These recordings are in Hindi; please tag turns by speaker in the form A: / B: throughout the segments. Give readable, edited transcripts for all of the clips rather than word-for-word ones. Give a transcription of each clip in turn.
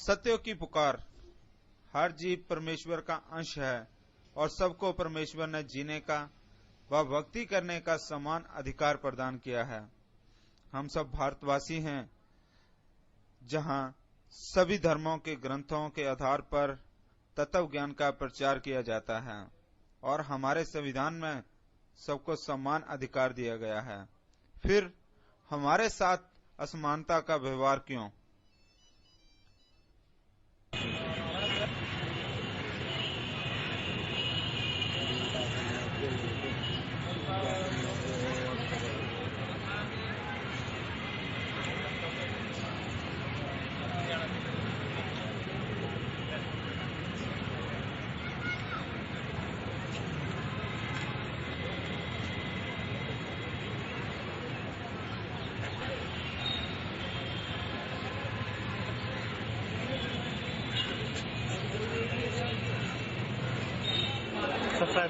A: सत्यों की पुकार। हर जीव परमेश्वर का अंश है और सबको परमेश्वर ने जीने का व भक्ति करने का समान अधिकार प्रदान किया है। हम सब भारतवासी हैं, जहां सभी धर्मों के ग्रंथों के आधार पर तत्व ज्ञान का प्रचार किया जाता है और हमारे संविधान में सबको समान अधिकार दिया गया है। फिर हमारे साथ असमानता का व्यवहार क्यों?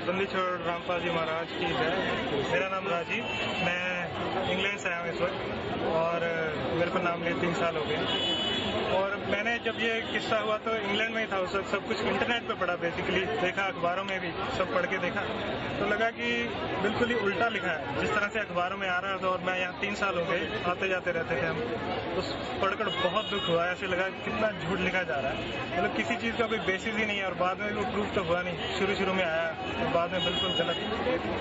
B: बंदी छोड़ रामपाल जी महाराज की जय। मेरा नाम राजीव, मैं इंग्लैंड से आया हूँ इस वक्त और मेरे को नाम लिए 3 साल हो गए। और मैंने जब ये किस्सा हुआ तो इंग्लैंड में ही था उस वक्त, सब कुछ इंटरनेट पे पढ़ा, बेसिकली देखा, अखबारों में भी सब पढ़ के देखा तो लगा कि बिल्कुल ही उल्टा लिखा है जिस तरह से अखबारों में आ रहा था। और मैं यहाँ 3 साल हो गए, आते जाते रहते थे हम, उस पढ़कर बहुत दुख हुआ। ऐसे लगा कितना झूठ लिखा जा रहा है, मतलब किसी चीज का कोई बेसिस ही नहीं है। और बाद में वो प्रूफ तो हुआ नहीं, शुरू में आया और बाद में बिल्कुल गलत।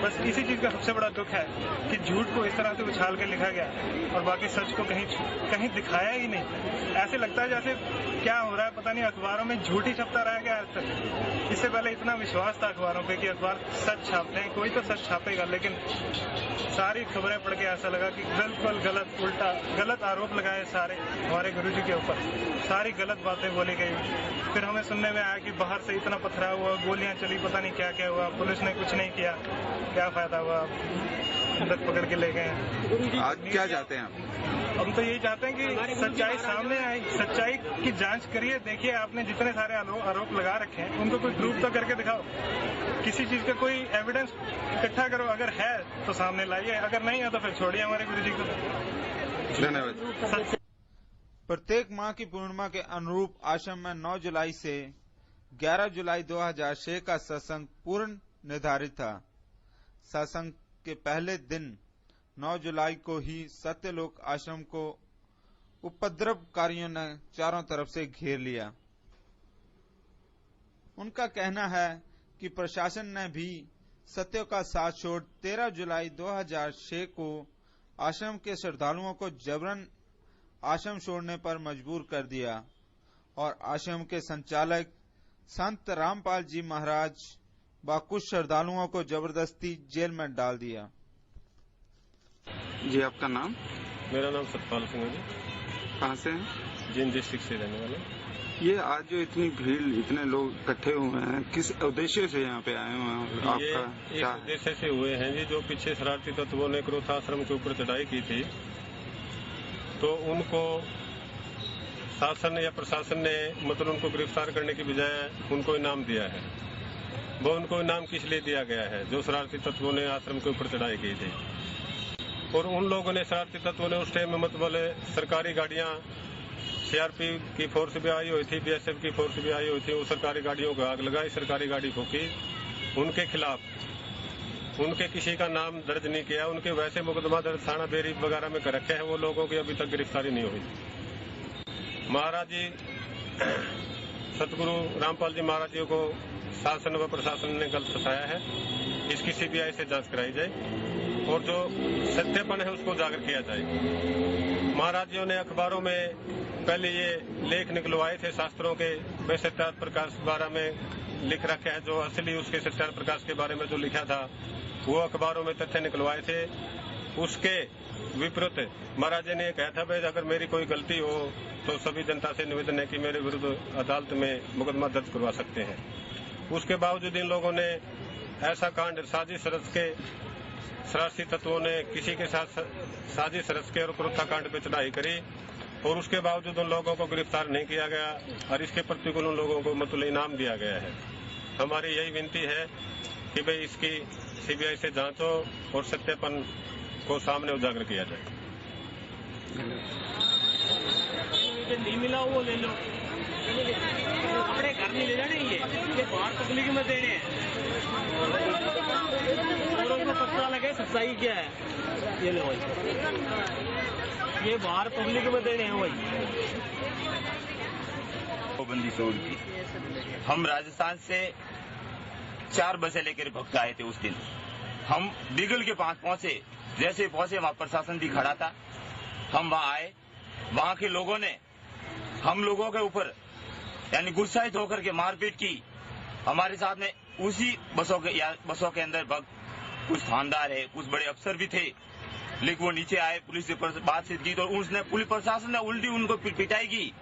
B: बस इसी चीज का सबसे बड़ा दुख है कि झूठ को इस तरह से उछाल के लिखा गया और बाकी सच को कहीं दिखाया ही नहीं। ऐसे लगता है जैसे क्या हो रहा है पता नहीं, अखबारों में झूठ ही छपता रह गया आज तक। इससे पहले इतना विश्वास था अखबारों पे कि अखबार सच छापते हैं, कोई तो सच छापेगा, लेकिन सारी खबरें पढ़ के ऐसा लगा कि बिल्कुल गलत, उल्टा गलत आरोप लगाए सारे हमारे गुरुजी के ऊपर, सारी गलत बातें बोली गई। फिर हमें सुनने में आया कि बाहर से इतना पथराव हुआ, गोलियां चली, पता नहीं क्या क्या हुआ, पुलिस ने कुछ नहीं किया, क्या फायदा हुआ, अंदर पकड़ के ले गए।
A: आज क्या चाहते हैं आप?
B: हम तो यही चाहते हैं कि सच्चाई सामने आए, सच्चाई की जांच करिए। देखिए आपने जितने सारे आरोप लगा रखे हैं उनको कोई प्रूफ तो करके दिखाओ, किसी चीज का कोई एविडेंस इकट्ठा करो। अगर है तो सामने लाइए, अगर नहीं है तो फिर छोड़िए हमारे गुरुजी को।
A: धन्यवाद। प्रत्येक माह की पूर्णिमा के अनुरूप आश्रम में 9 जुलाई से 11 जुलाई 2006 का सत्संग पूर्ण निर्धारित था। सत्संग के पहले दिन 9 जुलाई को ही सत्यलोक आश्रम को उपद्रवकारियों ने चारों तरफ से घेर लिया। उनका कहना है कि प्रशासन ने भी सत्यों का साथ छोड़ 13 जुलाई 2006 को आश्रम के श्रद्धालुओं को जबरन आश्रम छोड़ने पर मजबूर कर दिया और आश्रम के संचालक संत रामपाल जी महाराज व कुछ श्रद्धालुओं को जबरदस्ती जेल में डाल दिया।
C: जी, आपका नाम?
D: मेरा नाम सतपाल सिंह है जी।
C: कहाँ से हैं?
D: जींद डिस्ट्रिक्ट से रहने वाले।
C: ये आज जो इतनी भीड़, इतने लोग इकट्ठे हुए हैं, किस उद्देश्य से यहाँ पे आए हुए हैं? आपका क्या
D: उद्देश्य से हुए हैं जी? जो पीछे शरारती तत्वों ने क्रोधाश्रम के ऊपर चढ़ाई की थी, तो उनको शासन या प्रशासन ने मतलब उनको गिरफ्तार करने की बजाय उनको इनाम दिया है। वो उनको इनाम किस लिए दिया गया है? जो शरारती तत्वों ने आश्रम के ऊपर चढ़ाई की थी, और उन लोगों ने, शरारती तत्वों ने उस टाइम में मतलब सरकारी गाड़ियां, सीआरपी की फोर्स भी आई हुई थी, बीएसएफ की फोर्स भी आई हुई थी, वो सरकारी गाड़ियों को आग लगाई, सरकारी गाड़ी फूकी। उनके खिलाफ उनके किसी का नाम दर्ज नहीं किया, उनके वैसे मुकदमा दर्ज थाना बेरी वगैरह में कर रखे हैं, वो लोगों की अभी तक गिरफ्तारी नहीं हुई। महाराज जी, सतगुरु रामपाल जी महाराज जी को शासन व प्रशासन ने गलत बताया है, इसकी सीबीआई से जांच कराई जाए और जो सत्यपन है उसको उजागर किया जाए। महाराज जी ने अखबारों में पहले ये लेख निकलवाए थे शास्त्रों के, वे सत्यार्थ प्रकाश के बारे में लिख रखे हैं, जो असली उसके सत्यार्थ प्रकाश के बारे में जो लिखा था वो अखबारों में तथ्य निकलवाए थे। उसके विपरीत महाराज जी ने कहा था भाई अगर मेरी कोई गलती हो तो सभी जनता से निवेदन है कि मेरे विरुद्ध अदालत में मुकदमा दर्ज करवा सकते हैं। उसके बावजूद इन लोगों ने ऐसा कांड साजिश रच के, शरारती तत्वों ने किसी के साथ साजिश रच के और क्रोधा कांड पे चढ़ाई करी और उसके बावजूद उन लोगों को गिरफ्तार नहीं किया गया और इसके प्रतिकूल उन लोगों को मतलब इनाम दिया गया है। हमारी यही विनती है कि भाई इसकी सीबीआई से जांच हो और सत्यापन को सामने उजागर किया जाए।
B: नहीं मिला वो ले लो।
E: अपने घर नहीं ले जाने ये बाहर पब्लिक में देने हैं और उसमें पता लगे सच्चाई क्या है। ये लो भाई, ये बाहर पब्लिक में देने हैं भाई।
F: बंदी छोड़ की हम राजस्थान से 4 बसें लेकर भक्त आए थे। उस दिन हम बिगल के पास पहुंचे, जैसे पहुंचे वहां प्रशासन भी खड़ा था। हम वहां आए, वहां के लोगों ने हम लोगों के ऊपर यानी गुस्साहित होकर के मारपीट की। हमारे साथ में उसी बसों के अंदर कुछ थानेदार है, कुछ बड़े अफसर भी थे, लेकिन वो नीचे आए, पुलिस से बातचीत की तो उसने पुलिस प्रशासन ने उल्टी उनको पिटाई की।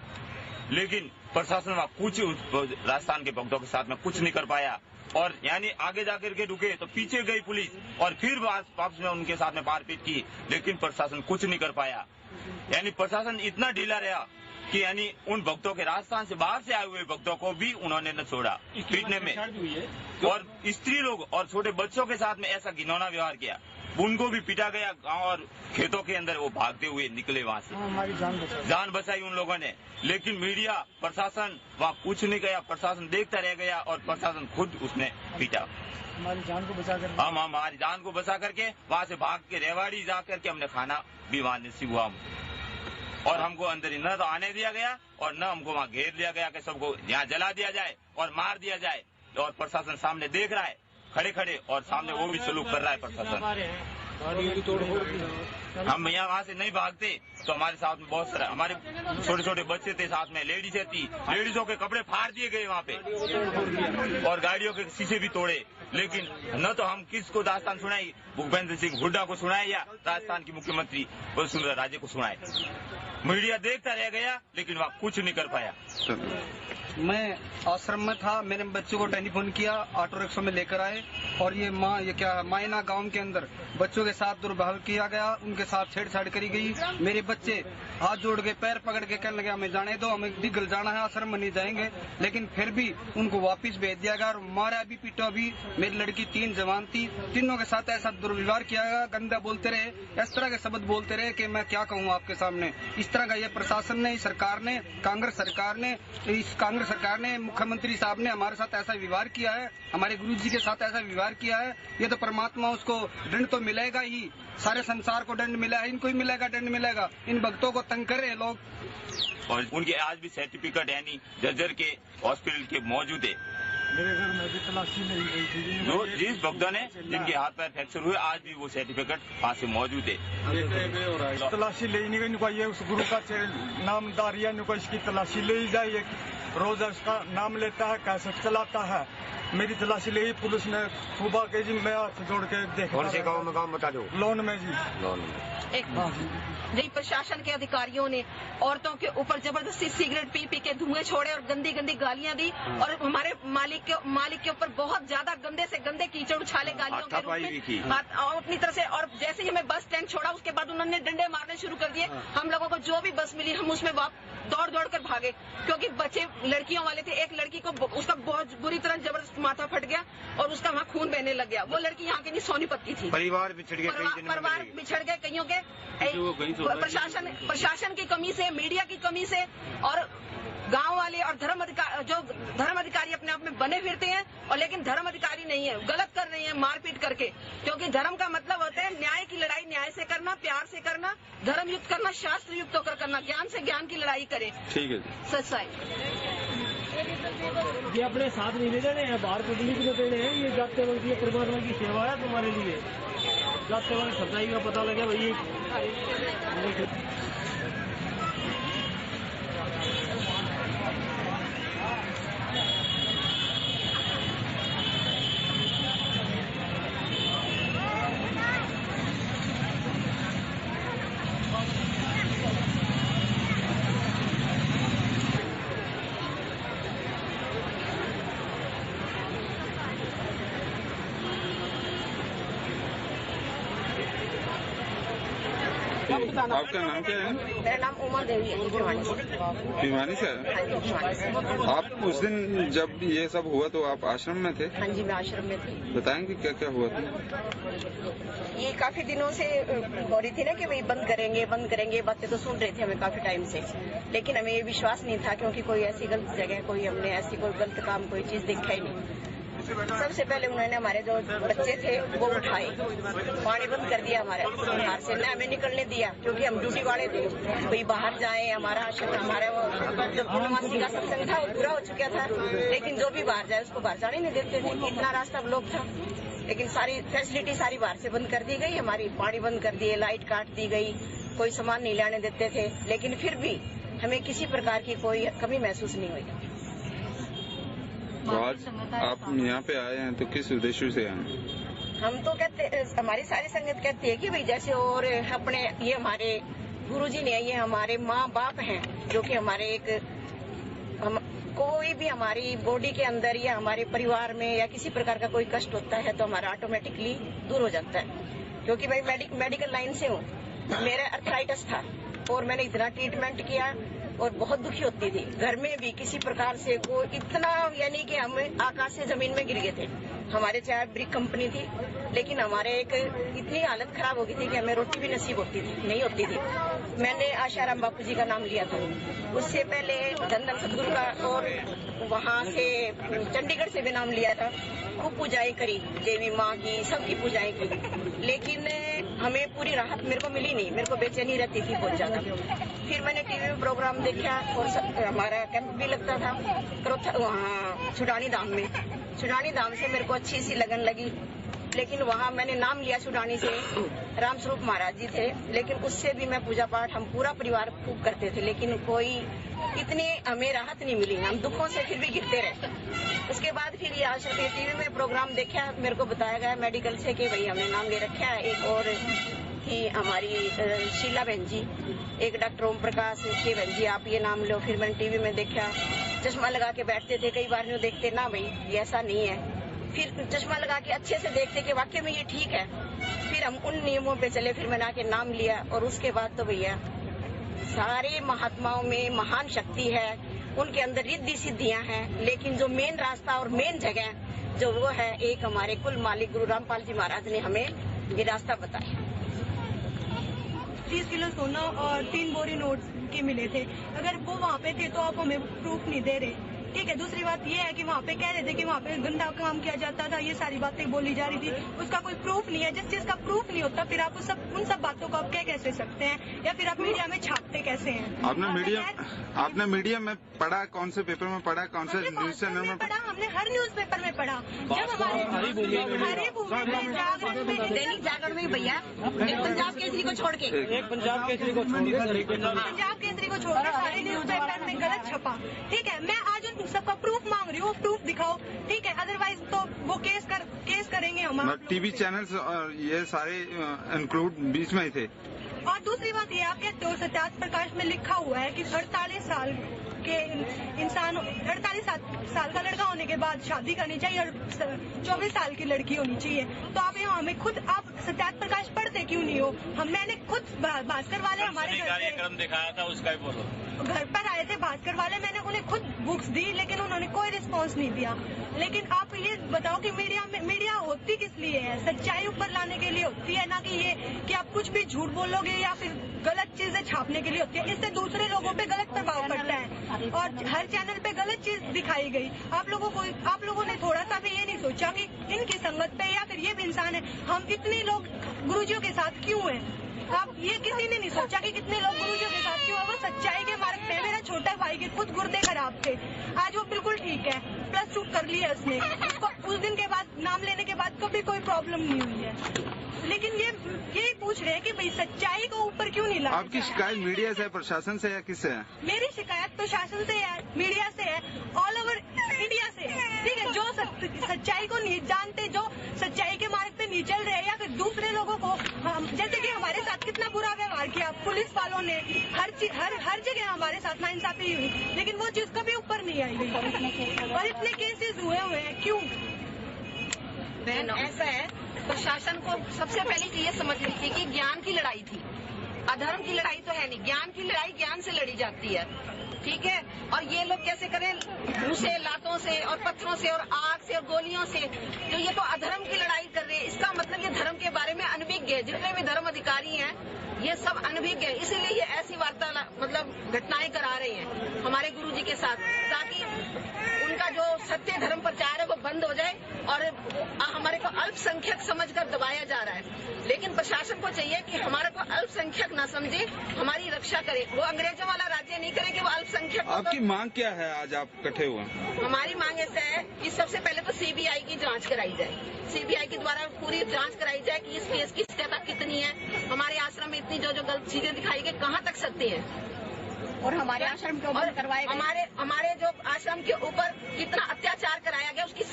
F: लेकिन प्रशासन वहां कुछ राजस्थान के भक्तों के साथ में कुछ नहीं कर पाया और यानी आगे जाकर के रुके तो पीछे गई पुलिस और फिर वापस में उनके साथ में मारपीट की, लेकिन प्रशासन कुछ नहीं कर पाया। यानी प्रशासन इतना ढीला रहा कि यानी उन भक्तों के राजस्थान से बाहर से आए हुए भक्तों को भी उन्होंने न छोड़ा पीटने में, और स्त्री लोग और छोटे बच्चों के साथ में ऐसा घिनौना व्यवहार किया। उनको भी पीटा गया। गांव और खेतों के अंदर वो भागते हुए निकले वहां से।
B: हमारी
F: जान बचाई उन लोगों ने, लेकिन मीडिया प्रशासन वहां कुछ नहीं गया। प्रशासन देखता रह गया और प्रशासन खुद उसने पीटा।
B: हमारी जान को बचा कर
F: हम हमारी जान को बचा करके वहां से भाग के रेवाड़ी जा करके हमने खाना भी वहां नसीब हुआ और हमको अंदर न तो आने दिया गया और न हमको वहां घेर लिया गया कि सबको यहाँ जला दिया जाए और मार दिया जाए। और प्रशासन सामने देख रहा है खड़े खड़े और सामने वो भी सलूक कर रहा है प्रशासन। हम यहाँ वहाँ से नहीं भागते तो हमारे साथ में बहुत सारे हमारे छोटे छोटे बच्चे थे, साथ में लेडीजें थी। लेडीजों के कपड़े फाड़ दिए गए वहाँ पे और गाड़ियों के शीशे भी तोड़े। लेकिन न तो हम किसको दास्तान सुनाई, भूपेंद्र सिंह हुड्डा को सुनाए या राजस्थान की मुख्यमंत्री वसुंधरा राजे को सुनाए। मीडिया देखता रह गया लेकिन वहाँ कुछ नहीं कर पाया।
G: मैं आश्रम में था, मैंने बच्चों को टेलीफोन किया, ऑटो रिक्शा में लेकर आए और ये मायना गांव के अंदर बच्चों के साथ दुर्व्यवहार किया गया, उनके साथ छेड़छाड़ करी गई। मेरे बच्चे हाथ जोड़ के पैर पकड़ के कहने लगे हमें जाने दो, हमें दिगल जाना है, आश्रम में नहीं जाएंगे। लेकिन फिर भी उनको वापस भेज दिया गया और मारा भी पीटा भी। मेरी लड़की 3 जवान थी, तीनों के साथ ऐसा दुर्व्यवहार किया गया, गंदा बोलते रहे, इस तरह के शब्द बोलते रहे कि मैं क्या कहूँ आपके सामने। इस तरह का ये प्रशासन ने, सरकार ने, कांग्रेस सरकार ने, मुख्यमंत्री साहब ने हमारे साथ ऐसा व्यवहार किया है, हमारे गुरुजी के साथ ऐसा व्यवहार किया है। ये तो परमात्मा उसको दंड तो मिलेगा ही, सारे संसार को दंड मिला है, इनको ही मिलेगा, दंड मिलेगा। इन भक्तों को तंग कर रहे लोग।
F: और उनके आज भी सर्टिफिकेट यानी जर्जर के हॉस्पिटल के मौजूद है।
B: मेरे घर में भी तलाशी नहीं गई थी।
F: जो जिस भक्तों ने जिनके हाथ पैर फ्रैक्चर हुए आज भी वो सर्टिफिकेट वहाँ से मौजूद है।
B: तलाशी ले नहीं गई, ये उस गुरु का नामदारिया इसकी तलाशी ले जाए, रोज उसका नाम लेता है, कैसे चलाता है। मेरी तलाशी ले पुलिस ने सुबह के जी मैं हाथ जोड़ के देखा।
H: कौन से गाँव में काम बता दो?
B: लोन में जी।
H: लोन में
I: एक जी प्रशासन के अधिकारियों ने औरतों के ऊपर जबरदस्ती सिगरेट पी पी के धुएं छोड़े और गंदी गंदी गालियां दी और हमारे मालिक के ऊपर बहुत ज्यादा गंदे से गंदे कीचड़ उछाले गालियों के रूप में अपनी तरह से। और जैसे ही हमें बस स्टैंड छोड़ा उसके बाद उन्होंने डंडे मारने शुरू कर दिए। हम लोगों को जो भी बस मिली हम उसमें दौड़ दौड़ कर भागे क्योंकि बच्चे लड़कियों वाले थे। एक लड़की को उसका बहुत बुरी तरह जबरदस्त माथा फट गया और उसका वहाँ खून बहने लग गया। वो लड़की यहाँ की नहीं सोनीपत की थी।
H: परिवार बिछड़ गए,
I: परिवार बिछड़ गए कईयों के प्रशासन की कमी से, मीडिया की कमी से और गांव वाले और धर्म अधिकारी अपने आप में बने फिरते हैं और लेकिन धर्म अधिकारी नहीं है, गलत कर रहे हैं मारपीट करके। क्योंकि धर्म का मतलब होता है न्याय की लड़ाई न्याय से करना, प्यार से करना, धर्म युक्त करना, शास्त्र युक्त होकर करना, ज्ञान से ज्ञान की लड़ाई करें।
C: ठीक है
I: सच्चाई
E: ये अपने साथ नहीं ले जाने हैं, बाहर पब्लिक में देने हैं। ये जाते वक्त ये परमात्मा की सेवा है तुम्हारे लिए। जाते वक्त सच्चाई का पता लगे भाई।
C: आपका नाम क्या है?
I: मेरा नाम उमा देवी है, भिवानी से।
C: भिवानी से?
I: हाँ जी, भिवानी से।
C: आप उस दिन जब ये सब हुआ तो आप आश्रम में थे?
I: हाँ जी, मैं आश्रम में थी।
C: बताएंगे क्या क्या हुआ था?
I: ये काफी दिनों से हो रही थी ना कि भाई बंद करेंगे, बातें तो सुन रहे थे हमें काफी टाइम से, लेकिन हमें ये विश्वास नहीं था क्योंकि कोई ऐसी गलत जगह, कोई हमने ऐसी कोई गलत काम, कोई चीज देखा ही नहीं। सबसे पहले उन्होंने हमारे जो बच्चे थे वो उठाए, पानी बंद कर दिया हमारे बाहर से, न हमें निकलने दिया क्योंकि हम ड्यूटी वाले थे, भाई बाहर जाए। हमारा जो पूर्णमासी का सत्संग था वो पूरा हो चुका था, लेकिन जो भी बाहर जाए उसको बाहर जाने नहीं देते थे, इतना रास्ता ब्लॉक था। लेकिन सारी फैसिलिटी सारी बाहर से बंद कर दी गई, हमारी पानी बंद कर दिए, लाइट काट दी गई, कोई सामान नहीं लाने देते थे, लेकिन फिर भी हमें किसी प्रकार की कोई कमी महसूस नहीं हुई।
C: तो आज आप यहाँ पे आए हैं तो किस उद्देश्य से आए?
I: हम तो कहते, हमारी सारी संगत कहती है कि भाई जैसे और अपने ये हमारे गुरुजी ने, ये हमारे माँ बाप हैं, जो कि हमारे कोई भी हमारी बॉडी के अंदर या हमारे परिवार में या किसी प्रकार का कोई कष्ट होता है तो हमारा ऑटोमेटिकली दूर हो जाता है। क्योंकि भाई मेडिकल लाइन से हूँ, मेरा अर्थराइटिस था और मैंने इतना ट्रीटमेंट किया और बहुत दुखी होती थी। घर में भी किसी प्रकार से वो इतना, यानी कि हम आकाश से जमीन में गिर गए थे। हमारे चाहे ब्रिक कंपनी थी, लेकिन हमारे एक इतनी हालत खराब हो गई थी कि हमें रोटी भी नसीब नहीं होती थी। मैंने आशाराम बापू जी का नाम लिया था, उससे पहले धन सदगुरु का और वहाँ से चंडीगढ़ से भी नाम लिया था। खूब पूजाएं करी, देवी माँ की, सबकी पूजाएं की, लेकिन हमें पूरी राहत मेरे को मिली नहीं। मेरे को बेचैनी रहती थी बहुत ज्यादा। फिर मैंने टीवी में प्रोग्राम देखा और हमारा कैंप भी लगता था वहाँ छुडानी धाम में। छुडानी धाम से मेरे को अच्छी सी लगन लगी, लेकिन वहाँ मैंने नाम लिया छुडानी से, रामस्वरूप महाराज जी थे, लेकिन उससे भी मैं पूजा पाठ हम पूरा परिवार खूब करते थे, लेकिन कोई इतनी हमें राहत नहीं मिली। हम दुखों से फिर भी गिरते रहे। उसके बाद फिर ये आश्रम टीवी में प्रोग्राम देखा, मेरे को बताया गया मेडिकल से कि भाई हमने नाम ले रखा है। एक और थी हमारी शीला बहन जी, एक डॉक्टर ओम प्रकाश के बहन जी, आप ये नाम लो। फिर मैंने टीवी में देखा, चश्मा लगा के बैठते थे, कई बार न्यू देखते ना भाई ये ऐसा नहीं है। फिर चश्मा लगा के अच्छे से देखते कि वाकई में ये ठीक है। फिर हम उन नियमों पे चले, फिर मैंने आके नाम लिया और उसके बाद तो भैया सारे महात्माओं में महान शक्ति है, उनके अंदर रिद्धि सिद्धियां हैं, लेकिन जो मेन रास्ता और मेन जगह जो वो है, एक हमारे कुल मालिक गुरु रामपाल जी महाराज ने हमें ये रास्ता बताया।
J: 30 किलो सोना और 3 बोरी नोट्स के मिले थे। अगर वो वहाँ पे थे तो आप हमें प्रूफ नहीं दे रहे, ठीक है। दूसरी बात ये है कि वहाँ पे कह रहे थे कि वहाँ पे गंदा काम किया जाता था, ये सारी बातें बोली जा रही थी, उसका कोई प्रूफ नहीं है। जिस चीज का प्रूफ नहीं होता फिर आप उन सब बातों को आप कैसे सकते हैं, या फिर आप मीडिया में छापते कैसे हैं?
C: आपने मीडिया में पढ़ा, कौन से पेपर में पढ़ा, कौन से न्यूज चैनल में पढ़ा?
J: हमने हर न्यूज पेपर में पढ़ा। जब हमारे
I: दैनिक जागरण में भैया एक पंजाब केसरी को छोड़ के
E: पंजाब केसरी को छोड़कर
J: सारे न्यूज पेपर में गलत छपा, ठीक है। मैं आज उन सबका प्रूफ मांग रही हूँ, प्रूफ दिखाओ, ठीक है। अदरवाइज तो वो केस करेंगे हम।
C: टीवी चैनल्स और ये सारे इंक्लूड बीच में ही थे।
J: और दूसरी बात ये, आप कहते हो सत्यार्थ प्रकाश में लिखा हुआ है कि 48 साल के इंसान, 48 साल का लड़का होने के बाद शादी करनी चाहिए और 24 साल की लड़की होनी चाहिए। तो आप यहाँ हमें खुद, आप सत्यार्थ प्रकाश पढ़ते क्यों नहीं हो? मैंने खुद भास्कर वाले हमारे
F: कार्यक्रम दिखाया था, उसका ही बोलो।
J: घर पर आए थे भास्कर वाले, मैंने उन्हें खुद बुक्स दी, लेकिन उन्होंने कोई रिस्पांस नहीं दिया। लेकिन आप ये बताओ कि मीडिया होती किस लिए है? सच्चाई ऊपर लाने के लिए होती है, ना कि ये कि आप कुछ भी झूठ बोलोगे या फिर गलत चीजें छापने के लिए होती है। इससे दूसरे लोगों पे गलत प्रभाव पड़ता है और हर चैनल पे गलत चीज दिखाई गई। आप लोगों ने थोड़ा सा भी ये नहीं सोचा कि इनकी संगत पे या फिर ये भी इंसान है, हम इतने लोग गुरुजियों के साथ क्यों हैं? अब ये किसी ने नहीं सोचा कि कितने लोग गुरुजियों के साथ क्यों है। वो सच्चाई के मार्ग पे, मेरा छोटा भाई के खुद गुर्दे खराब थे, आज वो बिल्कुल ठीक है, +2 कर लिया उसने। उसको उस दिन के बाद, नाम लेने के बाद कभी कोई प्रॉब्लम नहीं हुई है। लेकिन यही पूछ रहे हैं कि भाई सच्चाई को ऊपर क्यों नहीं लाया?
C: आपकी शिकायत मीडिया से, प्रशासन से या किससे है?
J: मेरी शिकायत प्रशासन से है, मीडिया से है, ऑल ओवर इंडिया से है, ठीक है। जो सच्चाई को नहीं जानते, जो सच्चाई के मार्ग पे नहीं चल रहे, या फिर दूसरे लोगों को, जैसे कि हमारे साथ कितना बुरा व्यवहार किया पुलिस वालों ने, हर जगह हमारे साथ नाइंसाफी हुई, लेकिन वो चीज कभी ऊपर नहीं आई और इतने केसेस हुए हैं, क्यों?
I: बहन ऐसा है, प्रशासन को सबसे पहले तो ये समझनी थी कि ज्ञान की लड़ाई थी, अधर्म की लड़ाई तो है नहीं, ज्ञान की लड़ाई ज्ञान से लड़ी जाती है, ठीक है। और ये लोग कैसे करें, मुंह से, लातों से और पत्थरों से और आग से और गोलियों से, तो ये तो अधर्म की लड़ाई कर रहे हैं। इसका मतलब ये धर्म के बारे में अनभिज्ञ है। जितने भी धर्म अधिकारी हैं ये सब अनभिज्ञ है, इसीलिए ये ऐसी वार्तालाप मतलब घटनाएं करा रहे हैं हमारे गुरुजी के साथ, ताकि उनका जो सत्य धर्म प्रचार है वो बंद हो जाए और हमारे को अल्पसंख्यक समझकर दबाया जा रहा है। लेकिन प्रशासन को चाहिए कि हमारे को अल्पसंख्यक ना समझे, हमारी रक्षा करे। वो अंग्रेजों वाला राज्य नहीं करे कि वो अल्पसंख्यक।
C: आपकी मांग क्या है? आज आप इकट्ठे हुए?
I: हमारी मांग ऐसा है कि सबसे पहले तो सीबीआई की जांच कराई जाए, सीबीआई के द्वारा पूरी जांच कराई जाए कि इस केस की सत्यता कितनी है, हमारे आश्रम में इतनी जो गलत चीजें दिखाई गई कहाँ तक सत्य है, और हमारे आश्रम के ऊपर करवाए हमारे जो आश्रम के ऊपर कितना अत्याचार कराया गया उसकी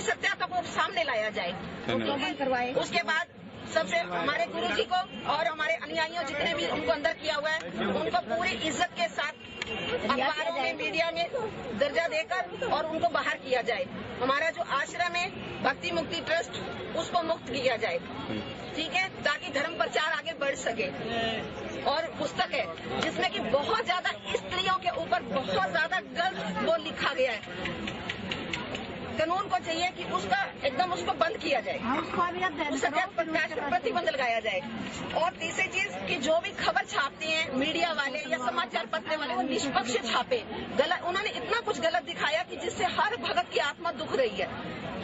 I: सत्यता को सामने लाया जाए, करवाए। उसके बाद सबसे हमारे गुरुजी को और हमारे अनुयायियों जितने भी उनको अंदर किया हुआ है उनको पूरी इज्जत के साथ अखबारों में, मीडिया में दर्जा देकर और उनको बाहर किया जाए। हमारा जो आश्रम है भक्ति मुक्ति ट्रस्ट उसको मुक्त किया जाए, ठीक है, ताकि धर्म प्रचार आगे बढ़ सके। और पुस्तक है जिसमें कि बहुत ज्यादा स्त्रियों के ऊपर बहुत ज्यादा गलत वो लिखा गया है। कानून को चाहिए कि उसको बंद किया जाए, प्रतिबंध लगाया जाए। और तीसरी चीज कि जो भी खबर छापते हैं मीडिया वाले या समाचार पत्र वाले वो निष्पक्ष छापे। उन्होंने इतना कुछ गलत दिखाया कि जिससे हर भगत की आत्मा दुख रही है,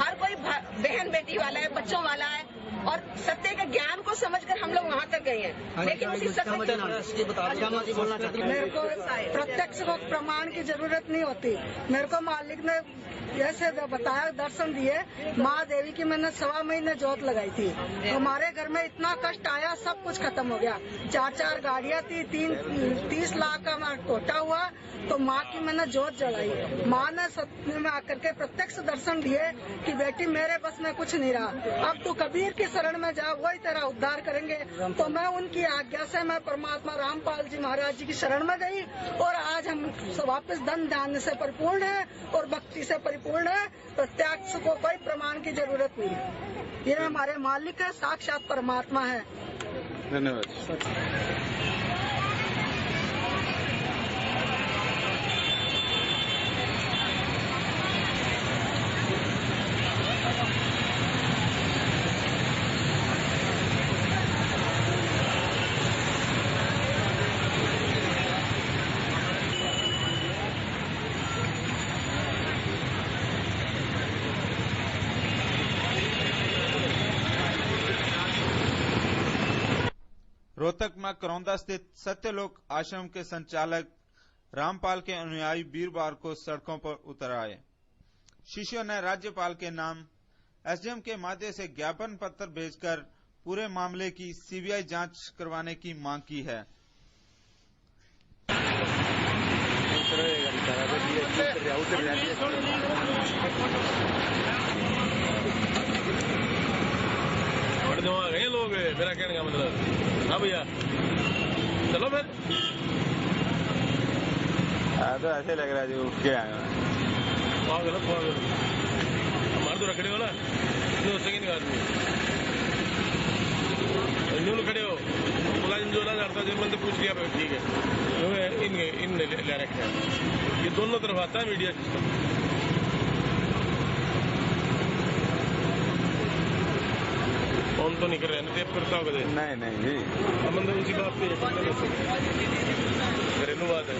I: हर कोई बहन बेटी वाला है, बच्चों वाला है, और सत्य के ज्ञान को समझकर हम लोग वहाँ तक गए हैं। लेकिन उसी सत्य
K: मेरे को प्रत्यक्ष प्रमाण की जरूरत नहीं होती। मेरे को मालिक ने ऐसे बताया, दर्शन दिए। माँ देवी की मैंने 1.25 महीने जोत लगाई थी। हमारे घर में इतना कष्ट आया, सब कुछ खत्म हो गया। 4 गाड़ियाँ थी, 30 लाख का घोटा हुआ, तो माँ की मैंने जोत जलाई। माँ ने सत्य में आकर के प्रत्यक्ष दर्शन दिए कि बेटी मेरे बस में कुछ नहीं रहा, अब तू कबीर की शरण में जा, वही तेरा उद्धार करेंगे। तो मैं उनकी आज्ञा से मैं परमात्मा रामपाल जी महाराज जी की शरण में गई और आज हम वापस धन ध्यान से परिपूर्ण है और भक्ति से परिपूर्ण है। प्रत्यक्ष को कोई प्रमाण की जरूरत नहीं। ये हमारे मालिक है, साक्षात परमात्मा है।
C: धन्यवाद।
A: रोहतक में करौंदा स्थित सत्यलोक आश्रम के संचालक रामपाल के अनुयायी वीरवार को सड़कों पर उतर आए। शिष्यों ने राज्यपाल के नाम एसडीएम के माध्यम से ज्ञापन पत्र भेजकर पूरे मामले की सीबीआई जांच करवाने की मांग की है।
L: गए लोग, मेरा कहने का मतलब। हाँ भैया चलो फिर।
C: तो ऐसे लग रहा है जो उठ के आए
L: पागल हमारे तो रखड़े हो ना, सेकंड आदमी न्यून खड़े हो मुलाजिम जो ना जाता जो बंदे पूछ लिया ठीक है, इन ले रखे हैं। ये दोनों तरफ आता है मीडिया सिस्टम। फोन तो नहीं कर रहे हैं, टेप करता होगा।
C: नहीं जी,
L: हम अंदर उसी बात पे घरेलू बात है।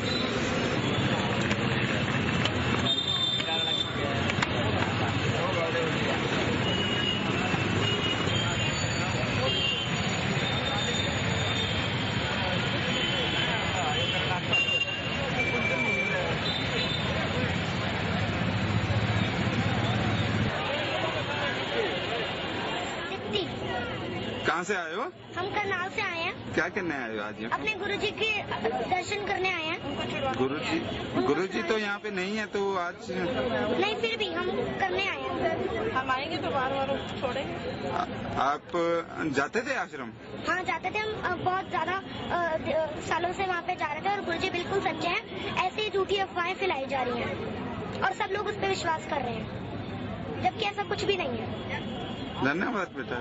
C: कहाँ से आए हो?
M: हम करनाल से आए हैं।
C: क्या करने आए हो आज?
M: अपने गुरुजी के दर्शन करने आए हैं।
C: गुरुजी तो यहाँ पे नहीं है, तो आज
M: नहीं, फिर भी हम करने आए हैं।
I: हम आएंगे तो बार छोड़ेंगे।
C: आप जाते थे आश्रम?
M: हाँ जाते थे, हम बहुत ज्यादा सालों से वहाँ पे जा रहे थे और गुरुजी बिल्कुल सच्चे हैं। ऐसे ही झूठी अफवाहें फैलाई जा रही हैं और सब लोग उस पर विश्वास कर रहे हैं, जबकि ऐसा कुछ भी नहीं है।
C: धन्यवाद बेटा।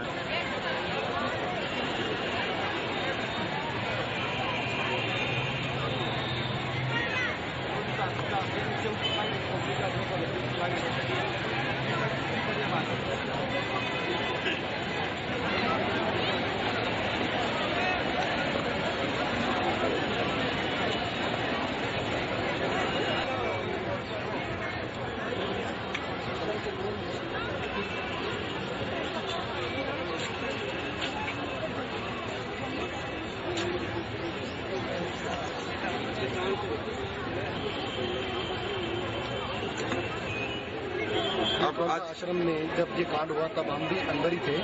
N: आश्रम में जब ये कांड हुआ तब हम भी अंदर ही थे।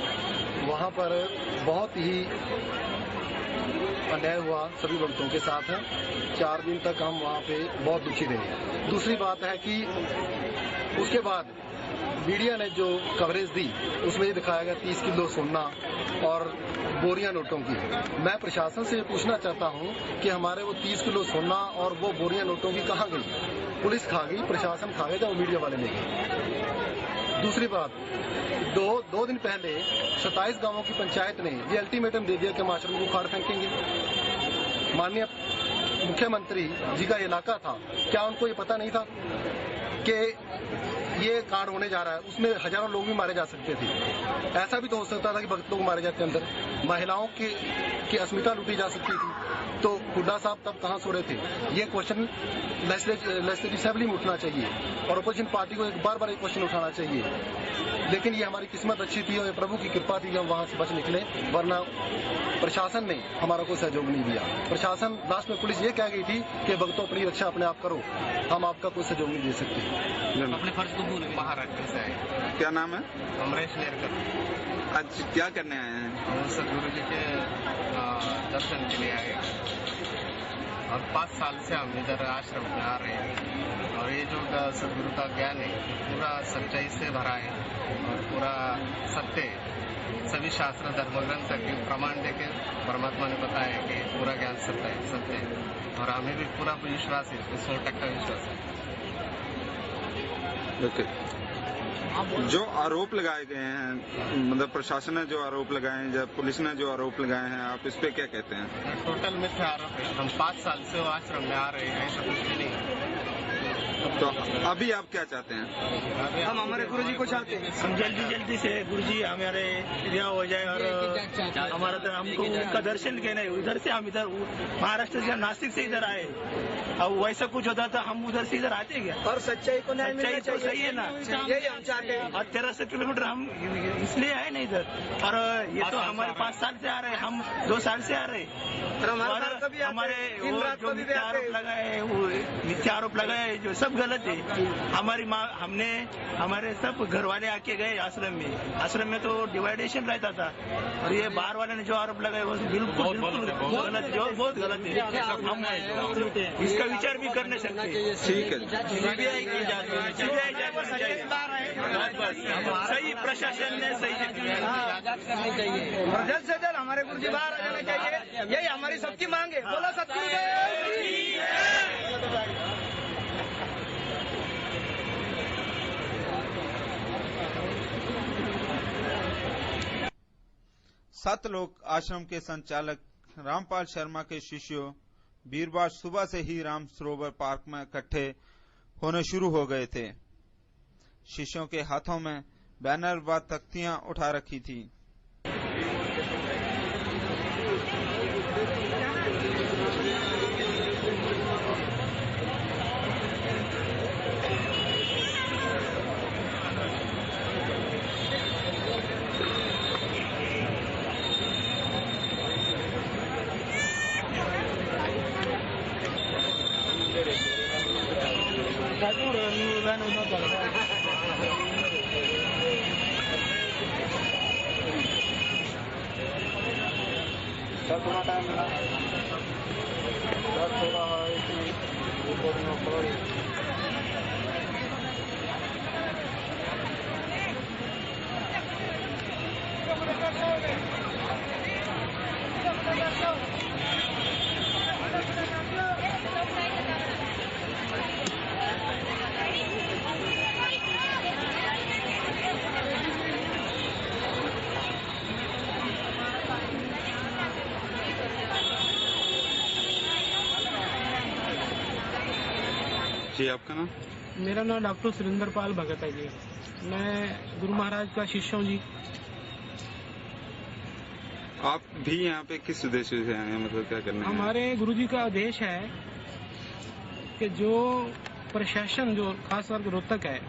N: वहाँ पर बहुत ही अन्याय हुआ सभी भक्तों के साथ। 4 दिन तक हम वहाँ पे बहुत दुखी रहे। दूसरी बात है कि उसके बाद मीडिया ने जो कवरेज दी उसमें ये दिखाया गया 30 किलो सोना और बोरियां नोटों की। मैं प्रशासन से पूछना चाहता हूं कि हमारे वो 30 किलो सोना और वो बोरियां नोटों की कहाँ गई? पुलिस खा गई, प्रशासन खा गया, वो मीडिया वाले ले गए। दूसरी बात, दो दिन पहले 27 गांवों की पंचायत ने ये अल्टीमेटम दे दिया कि हम आश्रम को उखाड़ फेंकेंगे। माननीय मुख्यमंत्री जी का इलाका था, क्या उनको ये पता नहीं था कि ये कांड होने जा रहा है? उसमें हजारों लोग भी मारे जा सकते थे। ऐसा भी तो हो सकता था कि भक्त लोग मारे जाते अंदर, महिलाओं की अस्मिता लूटी जा सकती थी। तो हुड्डा साहब तब कहाँ सो रहे थे? ये क्वेश्चन लेजिस्लेटिव असेंबली में उठना चाहिए और अपोजिशन पार्टी को एक बार ये क्वेश्चन उठाना चाहिए। लेकिन ये हमारी किस्मत अच्छी थी और ये प्रभु की कृपा थी कि हम वहां से बच निकले, वरना प्रशासन ने हमारा कोई सहयोग नहीं दिया। प्रशासन लास्ट में पुलिस ये कह गई थी कि भक्तों अपनी रक्षा अपने आप करो, हम आपका कोई सहयोग नहीं दे सकते।
O: अपने फर्ज को भूल महाराष्ट्र से आए।
C: क्या नाम है?
O: अमरेश नेरकर।
C: आज क्या करने आए हैं?
O: सदगुरु जी के दर्शन के लिए आए और 5 साल से हम इधर आश्रम में आ रहे हैं। और ये जो सदगुरु का ज्ञान है पूरा सच्चाई से भरा है और पूरा सत्य, सभी शास्त्र धर्म ग्रंथ के प्रमाण देके परमात्मा ने बताया कि पूरा ज्ञान सत्य है और हमें भी पूरा विश्वास है, 100% विश्वास है।
C: जो आरोप लगाए गए हैं, मतलब प्रशासन ने जो आरोप लगाए हैं, जब पुलिस ने जो आरोप लगाए हैं, आप इस पे क्या कहते हैं?
O: टोटल मिथ्या आरोप है। हम 5 साल से आश्रम में आ रहे हैं, ऐसा कुछ भी नहीं।
C: तो अभी आप क्या चाहते हैं?
G: हम हमारे गुरु जी को चाहते हैं,
E: हम जल्दी से गुरु जी हमारे रिहा हो जाए और हमारा तो हमको उनका दर्शन लेना है। उधर से हम इधर महाराष्ट्र से नासिक से इधर आए, अब वैसा कुछ होता तो हम उधर से इधर आते क्या?
G: और सच्चाई को न्याय मिलना
E: तो
G: चाहिए,
E: सही है ना,
G: यही हम चाहते हैं।
E: और 1300 किलोमीटर हम इसलिए आए ना इधर। और ये तो हमारे 5 साल से आ रहे, हम 2 साल से आ रहे। हमारे जो मिथ्या आरोप लगाए, वो मिथ्या आरोप लगाए जो सब गलत है। हमारी माँ, हमने हमारे सब घर वाले आके गए आश्रम में तो डिवाइडेशन रहता था और ये बाहर वाले ने जो आरोप लगाए वो बिल्कुल गलत, जो बहुत गलत है। हम इसका विचार भी करने सकते।
C: ठीक है,
E: सीबीआई की जांच होनी चाहिए, सही प्रशासन ने सही
G: करनी चाहिए और जल्द से जल्द हमारे गुरु जी बाहर आ जाना चाहिए, यही हमारी सबकी मांग है। बोलो सतगुरुदेव की जय।
A: 7 लोग आश्रम के संचालक रामपाल शर्मा के शिष्यों वीरवार सुबह से ही राम सरोवर पार्क में इकट्ठे होने शुरू हो गए थे। शिष्यों के हाथों में बैनर व तख्तियां उठा रखी थी।
C: थोड़ा टाइम मिला, थोड़ा जी, आपका नाम?
P: मेरा नाम डॉक्टर सुरेंद्र पाल भगत है जी। मैं गुरु महाराज का शिष्य हूँ जी।
C: आप भी यहाँ पे किस उद्देश्य से आए हैं, मतलब क्या करने?
P: हमारे गुरुजी का आदेश है कि जो प्रशासन, जो खासकर रोहतक है,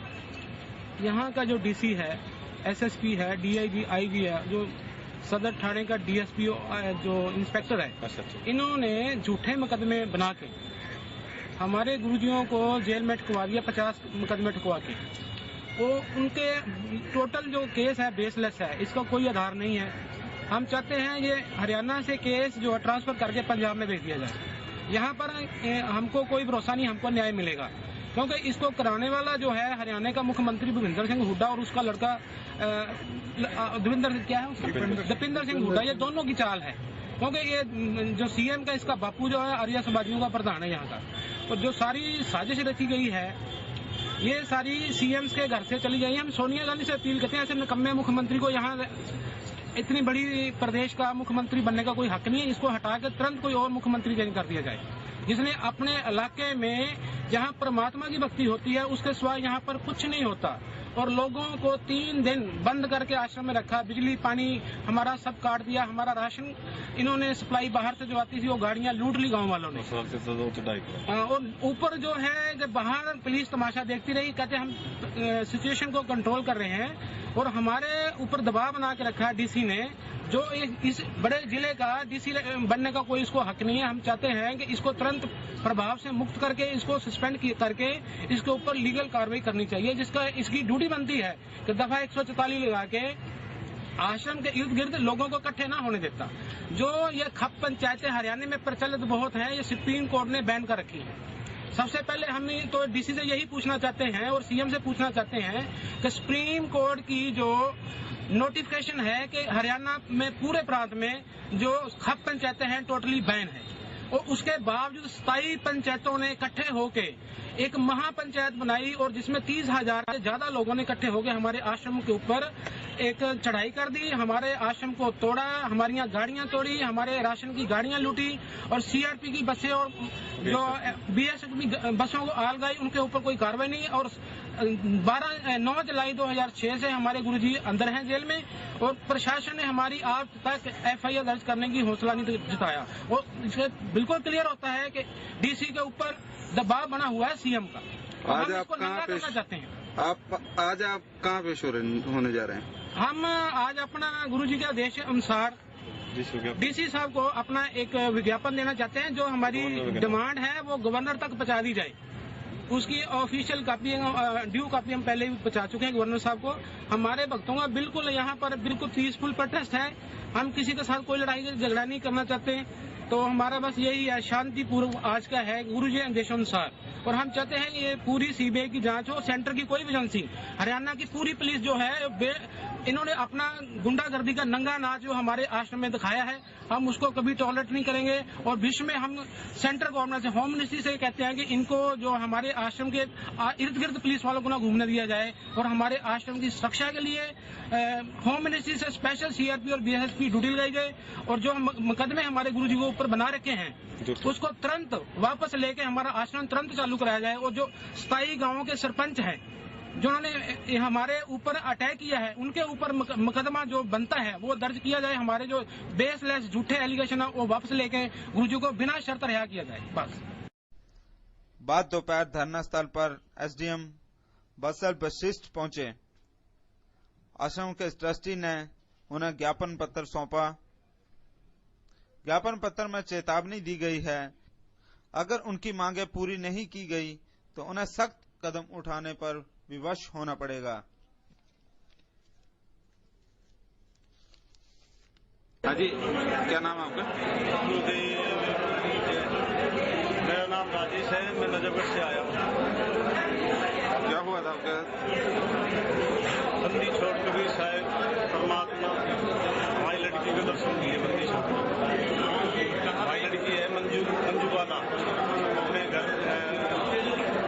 P: यहाँ का जो डीसी है, एसएसपी है, डीआईजी, आईजी है, जो सदर थाने का डीएसपी जो इंस्पेक्टर है, इन्होंने झूठे मुकदमे बना के हमारे गुरुजियों को जेल में ठुकवा दिया, 50 मुकदमे ठुकवा के। वो उनके टोटल जो केस है बेसलेस है, इसका कोई आधार नहीं है। हम चाहते हैं ये हरियाणा से केस जो ट्रांसफर करके पंजाब में भेज दिया जाए। यहाँ पर हमको कोई भरोसा नहीं, हमको न्याय मिलेगा, क्योंकि इसको कराने वाला जो है हरियाणा का मुख्यमंत्री भूपेंद्र सिंह हुड्डा और उसका लड़का दीपेंद्र सिंह हुड्डा, ये दोनों की चाल है। क्योंकि ये जो सीएम का इसका बापू जो है आर्य समाजियों का प्रधान है यहाँ का, और जो सारी साजिश रची गई है ये सारी सीएम्स के घर से चली गई है। हम सोनिया गांधी से अपील करते हैं, ऐसे निकम्मे मुख्यमंत्री को यहाँ इतनी बड़ी प्रदेश का मुख्यमंत्री बनने का कोई हक नहीं है। इसको हटा के तुरंत कोई और मुख्यमंत्री चयन कर दिया जाए, जिसने अपने इलाके में जहाँ परमात्मा की भक्ति होती है उसके सिवा यहाँ पर कुछ नहीं होता। और लोगों को 3 दिन बंद करके आश्रम में रखा, बिजली पानी हमारा सब काट दिया, हमारा राशन इन्होंने सप्लाई बाहर से जो आती थी वो गाड़ियां लूट ली गांव वालों ने। और ऊपर जो है जब बाहर पुलिस तमाशा देखती रही, कहते हम सिचुएशन को कंट्रोल कर रहे हैं, और हमारे ऊपर दबाव बना के रखा है डीसी ने, जो इस बड़े जिले का डीसी बनने का कोई इसको हक नहीं है। हम चाहते हैं कि इसको तुरंत प्रभाव से मुक्त करके इसको सस्पेंड करके इसके ऊपर लीगल कार्रवाई करनी चाहिए, जिसका इसकी ड्यूटी बनती है कि दफा 144 लगा के आश्रम के इर्द गिर्द लोगों को इकट्ठे ना होने देता। जो ये खप पंचायतें हरियाणा में प्रचलित बहुत हैं, ये सुप्रीम कोर्ट ने बैन कर रखी है। सबसे पहले हम तो डीसी से यही पूछना चाहते हैं और सीएम से पूछना चाहते हैं कि सुप्रीम कोर्ट की जो नोटिफिकेशन है कि हरियाणा में पूरे प्रांत में जो खप पंचायतें हैं टोटली बैन है, और उसके बावजूद 27 पंचायतों ने इकट्ठे होके एक महापंचायत बनाई, और जिसमें 30,000 से ज्यादा लोगों ने इकट्ठे होकर हमारे आश्रम के ऊपर एक चढ़ाई कर दी, हमारे आश्रम को तोड़ा, हमारी गाड़ियां तोड़ी, हमारे राशन की गाड़ियां लूटी, और सीआरपी की बसें और जो बीएसएफ की बसों को आल गई, उनके ऊपर कोई कार्रवाई नहीं। और 9 जुलाई 2006 से हमारे गुरुजी अंदर हैं जेल में, और प्रशासन ने हमारी आज तक एफआईआर दर्ज करने की हौसला नहीं जताया। और इससे बिल्कुल क्लियर होता है कि डीसी के ऊपर दबाव बना हुआ है सीएम का।
C: आज आप कहाँ पेश
P: चाहते हैं?
C: आज आप कहाँ पेश होने जा रहे हैं?
P: हम आज अपना गुरुजी के आदेश के अनुसार डीसी साहब को अपना एक विज्ञापन देना चाहते हैं। जो हमारी डिमांड है वो गवर्नर तक पहुंचा दी जाए। उसकी ऑफिशियल कापी, ड्यू कापी हम पहले भी पहुंचा चुके हैं गवर्नर साहब को। हमारे भक्तों का बिल्कुल यहाँ पर बिल्कुल पीसफुल प्रोटेस्ट है। हम किसी के साथ कोई लड़ाई झगड़ा नहीं करना चाहते, तो हमारा बस यही है, शांतिपूर्व आज का है गुरुजी के आदेशानुसार। और हम चाहते हैं ये पूरी सीबीआई की जांच हो, सेंटर की कोई भी एजेंसी, हरियाणा की पूरी पुलिस जो है इन्होंने अपना गुंडागर्दी का नंगा नाच जो हमारे आश्रम में दिखाया है, हम उसको कभी टॉलरेट नहीं करेंगे। और विश्व में हम सेंट्रल गवर्नमेंट से, होम मिनिस्ट्री से कहते हैं कि इनको जो हमारे आश्रम के इर्द गिर्द पुलिस वालों को ना घूमने दिया जाए, और हमारे आश्रम की सुरक्षा के लिए होम मिनिस्ट्री से स्पेशल सीआरपी और बीएसएफ ड्यूटी लगाई जाए, और जो मुकदमे हमारे गुरुजी को ऊपर बना रखे हैं उसको तुरंत वापस लेके हमारा आश्रम तुरंत चालू कराया जाए। और जो 27 गांवों के सरपंच हैं जिन्होंने हमारे ऊपर अटैक किया है, उनके ऊपर मुकदमा जो बनता है वो दर्ज किया जाए। हमारे जो बेसलेस झूठे एलिगेशन है वो वापस लेके गुरुजी को बिना शर्त रिहा किया जाए। बस
A: बाद दोपहर धरना स्थल पर एसडीएम बसल वशिष्ठ पहुंचे। आश्रम के ट्रस्टी ने उन्हें ज्ञापन पत्र सौंपा। ज्ञापन पत्र में चेतावनी दी गई है, अगर उनकी मांगे पूरी नहीं की गई तो उन्हें सख्त कदम उठाने पर विवश होना पड़ेगा।
C: हाँ जी, क्या नाम है आपका?
D: मेरा नाम राजेश है, मैं नजफगढ़ से आया हूँ।
C: क्या हुआ था आपका?
D: बंदी छोड़ कबीर साहब परमात्मा हमारी लड़की को दर्शन दिए। बंदी छोड़ हमारी लड़की है मंजू बाला, अपने घर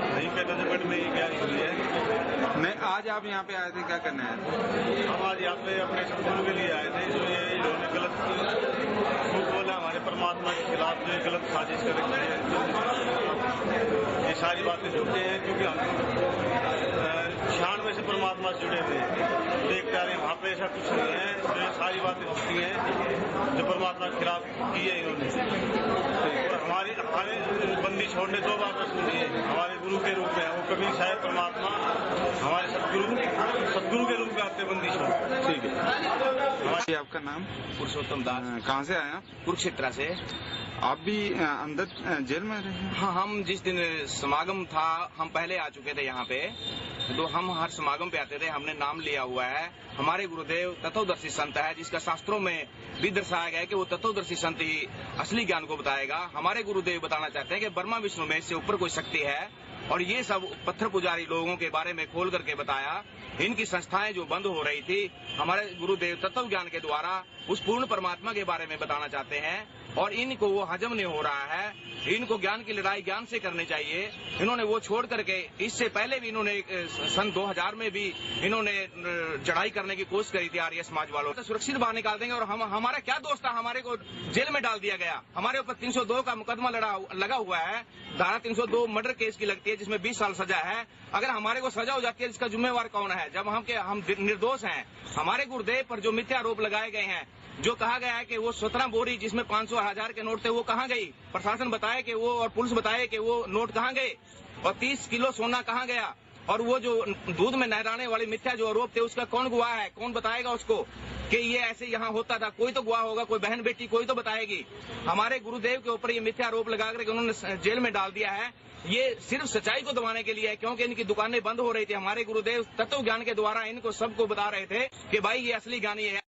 D: वहीं पे नजफगढ़ में ही गई हुई है।
C: नहीं, आज आप यहाँ पे आए थे, क्या करने आए थे?
L: हम आज यहाँ पे अपने सदगुरु के लिए आए थे। जो ये इन्होंने गलत झूठ बोला हमारे परमात्मा के खिलाफ, जो गलत साजिश कर रखी है, ये सारी बातें झूठे हैं। क्योंकि हम 96 से परमात्मा से जुड़े हुए हैं, देखते आ रहे हैं वहाँ पे ऐसा कुछ नहीं है। जो ये सारी बातें झूठी हैं जो परमात्मा के खिलाफ की है इन्होंने। और हमारे बंदी छोड़ने 2 बार सुनी है, हमारे गुरु के रूप में है वो कबीर साहब परमात्मा, हमारे सदगुरु के रूप में आते बंदी छोड़।
C: ठीक है। आपका नाम?
F: पुरुषोत्तम दास।
C: कहाँ से आए आप?
F: कुरुक्षेत्र से।
C: आप भी अंदर जेल में रहे?
F: हाँ, हम जिस दिन समागम था हम पहले आ चुके थे यहाँ पे, तो हम हर समागम पे आते थे। हमने नाम लिया हुआ है। हमारे गुरुदेव तत्वदर्शी संत है, जिसका शास्त्रों में भी दर्शाया गया है कि वो तत्वदर्शी संत ही असली ज्ञान को बताएगा। हमारे गुरुदेव बताना चाहते हैं कि ब्रह्मा विष्णु में इससे ऊपर कोई शक्ति है, और ये सब पत्थर पुजारी लोगों के बारे में खोल करके बताया। इनकी संस्थाएं जो बंद हो रही थी, हमारे गुरुदेव तत्व ज्ञान के द्वारा उस पूर्ण परमात्मा के बारे में बताना चाहते हैं, और इनको वो हजम नहीं हो रहा है। इनको ज्ञान की लड़ाई ज्ञान से करनी चाहिए। इन्होंने वो छोड़ करके, इससे पहले भी इन्होंने सन 2000 में भी इन्होंने चढ़ाई करने की कोशिश करी थी आर्य समाज वालों। तो सुरक्षित बाहर निकाल देंगे। और हमारा क्या दोस्त था, हमारे को जेल में डाल दिया गया। हमारे ऊपर 302 का मुकदमा लगा हुआ है। धारा 302 मर्डर केस की लगती है, जिसमें 20 साल सजा है। अगर हमारे को सजा हो जाती है, इसका जिम्मेवार कौन है? जब हम निर्दोष हैं। हमारे गुरुदेव पर जो मिथ्या आरोप लगाए गए हैं, जो कहा गया है कि वो 17 बोरी जिसमें 500 1000 के नोट थे वो कहाँ गई? प्रशासन बताए कि वो, और पुलिस बताए कि वो नोट कहाँ गए, और 30 किलो सोना कहाँ गया? और वो जो दूध में नहराने वाली मिथ्या जो आरोप थे, उसका कौन गवाह है? कौन बताएगा उसको कि ये ऐसे यहाँ होता था? कोई तो गवाह होगा, कोई बहन बेटी कोई तो बताएगी। हमारे गुरुदेव के ऊपर ये मिथ्या आरोप लगा करके उन्होंने जेल में डाल दिया है। ये सिर्फ सच्चाई को दबाने के लिए है, क्योंकि इनकी दुकानें बंद हो रही थी। हमारे गुरुदेव तत्व ज्ञान के द्वारा इनको सबको बता रहे थे कि भाई ये असली ज्ञानी है।